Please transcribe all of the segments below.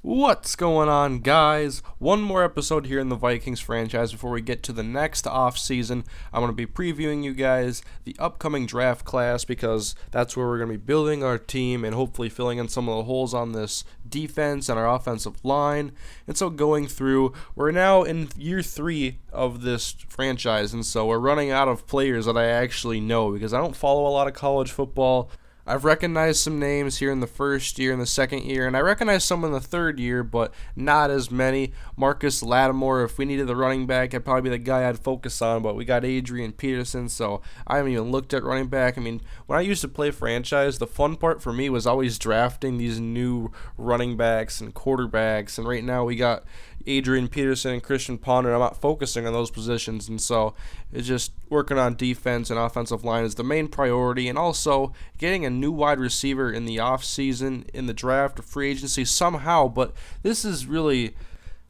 What's going on, guys? One more episode here in the Vikings franchise before we get to the next off-season. I'm going to be previewing you guys the upcoming draft class because that's where we're going to be building our team and hopefully filling in some of the holes on this defense and our offensive line. And so going through, we're now in year 3 of this franchise, and so we're running out of players that I actually know because I don't follow a lot of college football. I've recognized some names here in the first year and the second year, and I recognize some in the third year, but not as many. Marcus Lattimore, if we needed the running back, I'd probably be the guy I'd focus on, but we got Adrian Peterson, so I haven't even looked at running back. I mean, when I used to play franchise, the fun part for me was always drafting these new running backs and quarterbacks, and right now we got Adrian Peterson and Christian Ponder. I'm not focusing on those positions, and so it's just working on defense and offensive line is the main priority, and also getting a new wide receiver in the offseason, in the draft, or free agency somehow, but this is really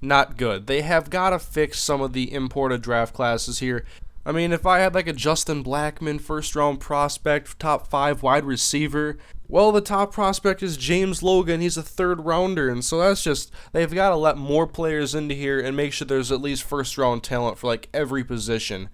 not good. They have got to fix some of the imported draft classes here. I mean, if I had like a Justin Blackmon first-round prospect, top 5 wide receiver, well, the top prospect is James Logan. He's a third-rounder, and so that's just, they've got to let more players into here and make sure there's at least first-round talent for like every position.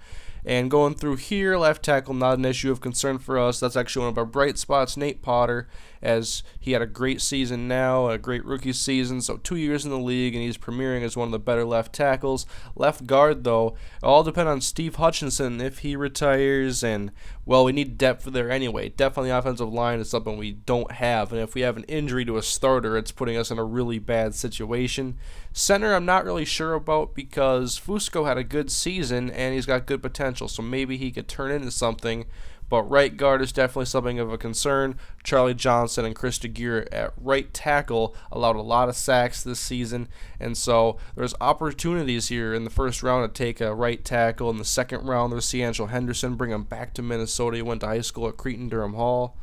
And going through here, left tackle, not an issue of concern for us. That's actually one of our bright spots, Nate Potter, as he had a great season now, a great rookie season, so 2 years in the league, and he's premiering as one of the better left tackles. Left guard, though, it all depends on Steve Hutchinson if he retires, and, well, we need depth there anyway. Depth on the offensive line is something we don't have, and if we have an injury to a starter, it's putting us in a really bad situation. Center, I'm not really sure about because Fusco had a good season, and he's got good potential, so maybe he could turn into something. But right guard is definitely something of a concern. Charlie Johnson and Chris DeGear at right tackle allowed a lot of sacks this season, and so there's opportunities here in the first round to take a right tackle. In the second round, there's Ciancio Henderson, bring him back to Minnesota. He went to high school at Cretin-Durham Hall.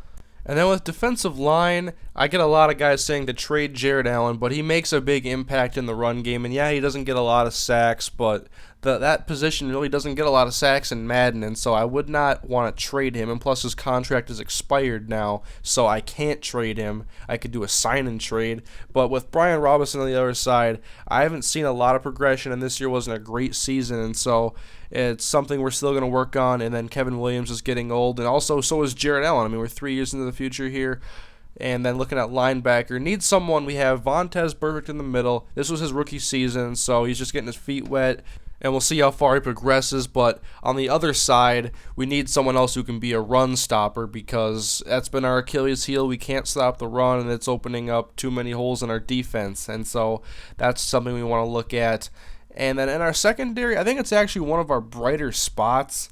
And then with defensive line, I get a lot of guys saying to trade Jared Allen, but he makes a big impact in the run game. And yeah, he doesn't get a lot of sacks, but that position really doesn't get a lot of sacks in Madden, and so I would not want to trade him. And plus, his contract is expired now, so I can't trade him. I could do a sign-and trade. But with Brian Robinson on the other side, I haven't seen a lot of progression, and this year wasn't a great season, and so it's something we're still going to work on. And then Kevin Williams is getting old, and also so is Jared Allen. I mean, we're 3 years into the future here. And then looking at linebacker, need someone. We have Vontaze Burfict in the middle. This was his rookie season, so he's just getting his feet wet, and we'll see how far he progresses. But on the other side, we need someone else who can be a run stopper because that's been our Achilles heel. We can't stop the run, and it's opening up too many holes in our defense, and so that's something we want to look at. And then in our secondary, I think it's actually one of our brighter spots.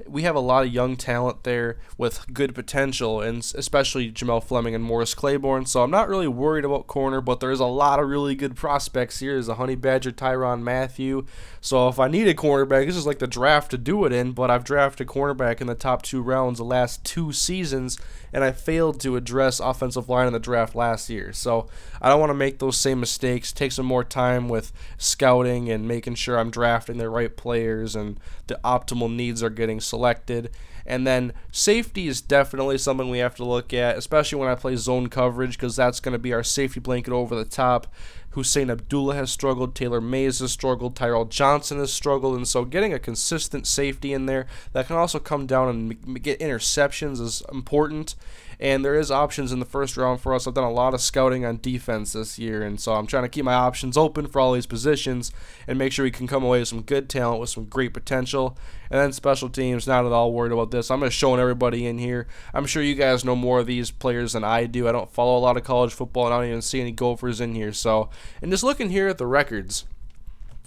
We have a lot of young talent there with good potential, and especially Jamel Fleming and Morris Claiborne, so I'm not really worried about corner, but there's a lot of really good prospects here. There's a Honey Badger Tyrann Mathieu, so if I need a cornerback, this is like the draft to do it in, but I've drafted cornerback in the top 2 rounds the last 2 seasons, and I failed to address offensive line in the draft last year, so I don't want to make those same mistakes. Take some more time with scouting and making sure I'm drafting the right players and the optimal needs are getting selected. And then safety is definitely something we have to look at, especially when I play zone coverage, because that's going to be our safety blanket over the top. Hussein Abdullah has struggled, Taylor Mays has struggled, Tyrell Johnson has struggled, and so getting a consistent safety in there that can also come down and get interceptions is important. And there is options in the first round for us. I've done a lot of scouting on defense this year, and so I'm trying to keep my options open for all these positions and make sure we can come away with some good talent with some great potential. And then special teams, not at all worried about this. I'm just showing everybody in here. I'm sure you guys know more of these players than I do. I don't follow a lot of college football, and I don't even see any Gophers in here. So, and just looking here at the records.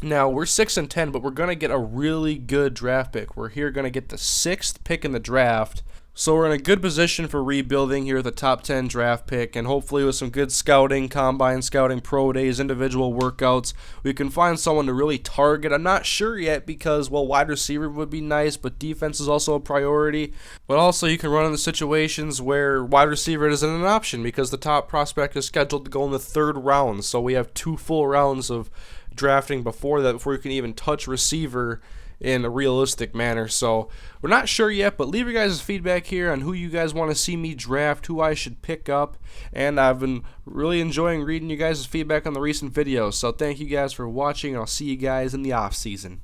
Now, we're 6-10, but we're going to get a really good draft pick. We're here going to get the 6th pick in the draft. So we're in a good position for rebuilding here with the top 10 draft pick, and hopefully with some good scouting, combine scouting, pro days, individual workouts, we can find someone to really target. I'm not sure yet because, well, wide receiver would be nice, but defense is also a priority. But also you can run into situations where wide receiver isn't an option because the top prospect is scheduled to go in the 3rd round, so we have 2 full rounds of drafting before that, before you can even touch receiver. in a realistic manner. So we're not sure yet, but leave your guys' feedback here on who you guys want to see me draft, who I should pick up, and I've been really enjoying reading you guys' feedback on the recent videos. So thank you guys for watching, and I'll see you guys in the off season.